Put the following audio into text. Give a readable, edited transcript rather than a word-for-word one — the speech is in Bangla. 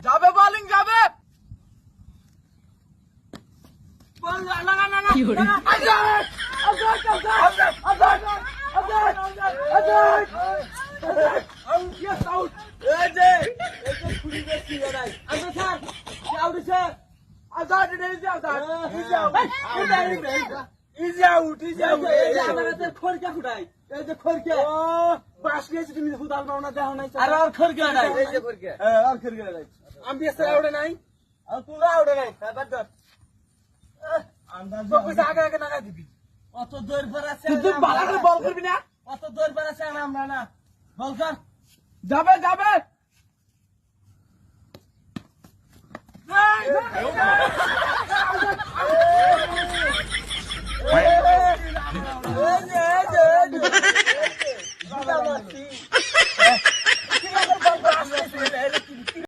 যাবে বোলিং যাবে অত দৌড় পর আছে বল করবি না অত দৌড় পর আছে আমরা না বল কর যাবে যাবে